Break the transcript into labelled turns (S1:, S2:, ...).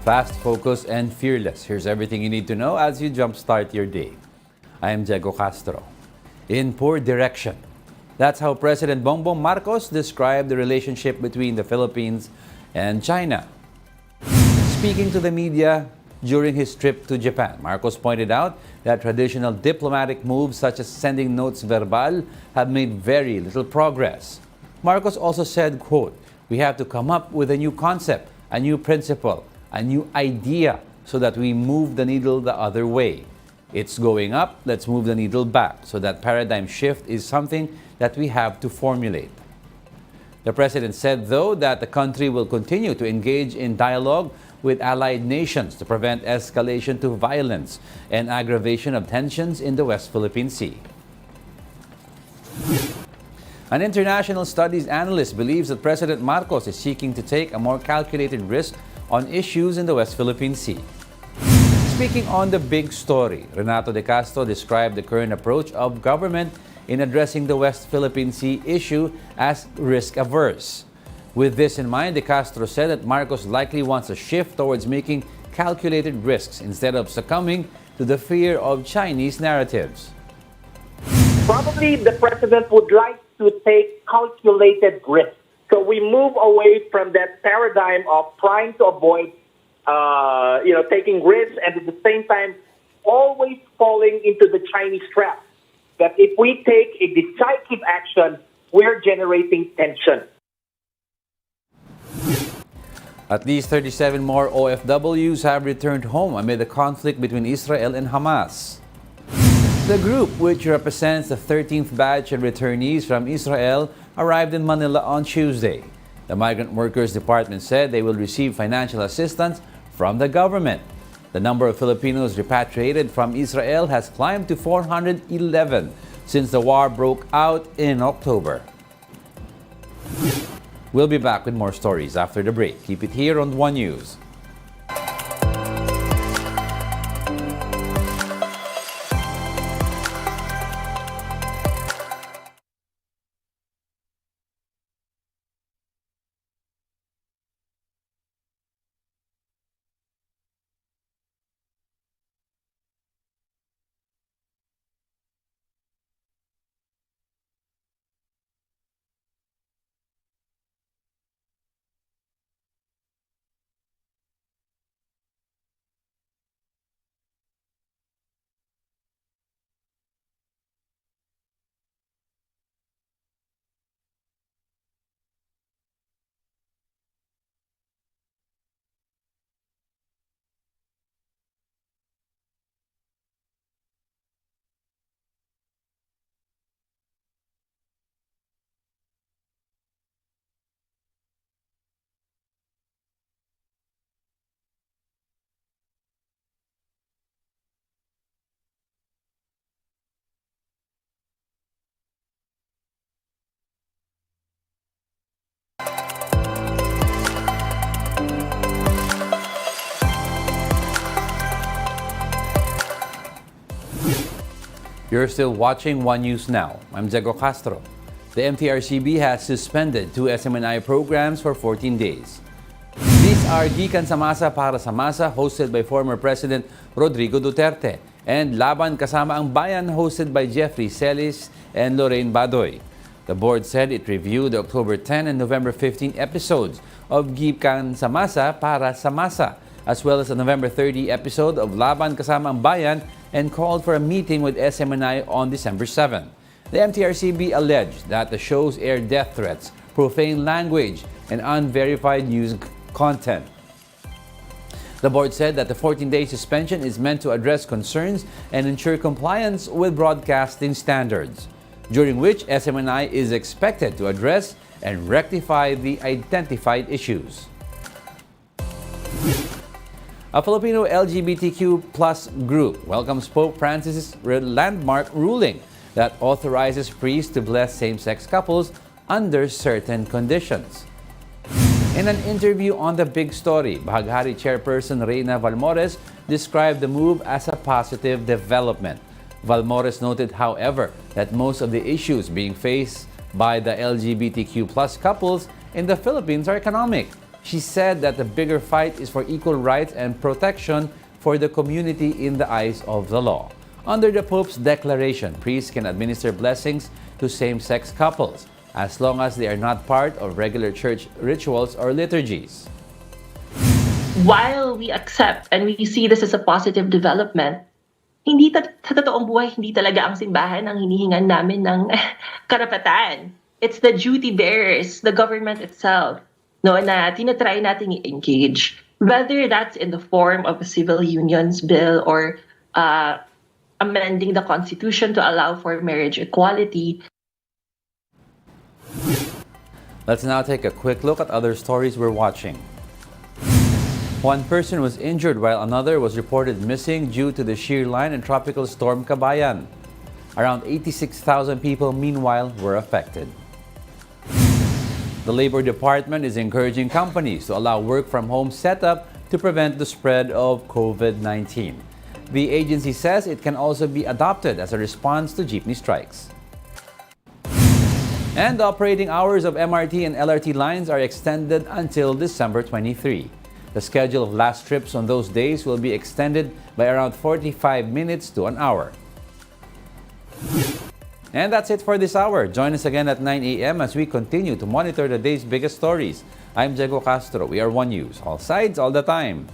S1: Fast, focused, and fearless. Here's everything you need to know as you jumpstart your day. I am Diego Castro. In poor direction. That's how President Bongbong Marcos described the relationship between the Philippines and China. Speaking to the media during his trip to Japan, Marcos pointed out that traditional diplomatic moves such as sending notes verbal have made very little progress. Marcos also said, quote, "We have to come up with a new concept, a new principle, a new idea so that we move the needle the other way. It's going up, let's move the needle back." So that paradigm shift is something that we have to formulate. The president said, though, that the country will continue to engage in dialogue with allied nations to prevent escalation to violence and aggravation of tensions in the West Philippine Sea. An international studies analyst believes that President Marcos is seeking to take a more calculated risk on issues in the West Philippine Sea. Speaking on the big story, Renato de Castro described the current approach of government in addressing the West Philippine Sea issue as risk-averse. With this in mind, de Castro said that Marcos likely wants a shift towards making calculated risks instead of succumbing to the fear of Chinese narratives.
S2: Probably the president would like to take calculated risks. So we move away from that paradigm of trying to avoid, taking risks and at the same time always falling into the Chinese trap. That if we take a decisive action, we're generating tension.
S1: At least 37 more OFWs have returned home amid the conflict between Israel and Hamas. The group, which represents the 13th batch of returnees from Israel, arrived in Manila on Tuesday. The Migrant Workers Department said they will receive financial assistance from the government. The number of Filipinos repatriated from Israel has climbed to 411 since the war broke out in October. We'll be back with more stories after the break. Keep it here on One News. You're still watching One News Now. I'm Diego Castro. The MTRCB has suspended 2 SMNI programs for 14 days. These are Gikan sa Masa para sa Masa, hosted by former President Rodrigo Duterte, and Laban Kasama ang Bayan, hosted by Jeffrey Celis and Lorraine Badoy. The board said it reviewed the October 10 and November 15 episodes of Gikan sa Masa para sa Masa, as well as the November 30 episode of Laban Kasama ang Bayan, and called for a meeting with SMNI on December 7. The MTRCB alleged that the shows aired death threats, profane language, and unverified news content. The board said that the 14-day suspension is meant to address concerns and ensure compliance with broadcasting standards, during which SMNI is expected to address and rectify the identified issues. A Filipino LGBTQ plus group welcomes Pope Francis' landmark ruling that authorizes priests to bless same-sex couples under certain conditions. In an interview on The Big Story, Bahaghari chairperson Reyna Valmores described the move as a positive development. Valmores noted, however, that most of the issues being faced by the LGBTQ plus couples in the Philippines are economic. She said that the bigger fight is for equal rights and protection for the community in the eyes of the law. Under the Pope's declaration, priests can administer blessings to same-sex couples as long as they are not part of regular church rituals or liturgies.
S3: While we accept and we see this as a positive development, sa totoong buhay, hindi talaga ang simbahan ang hinihingan namin ng karapatan. It's the duty bearers, the government itself, no, na tinatry nating i-engage. Whether that's in the form of a civil unions bill or amending the Constitution to allow for marriage equality.
S1: Let's now take a quick look at other stories we're watching. One person was injured while another was reported missing due to the shear line and tropical storm Kabayan. Around 86,000 people, meanwhile, were affected. The Labor Department is encouraging companies to allow work-from-home setup to prevent the spread of COVID-19. The agency says it can also be adopted as a response to jeepney strikes. And the operating hours of MRT and LRT lines are extended until December 23. The schedule of last trips on those days will be extended by around 45 minutes to an hour. And that's it for this hour. Join us again at 9 a.m. as we continue to monitor the day's biggest stories. I'm Diego Castro. We are One News. All sides, all the time.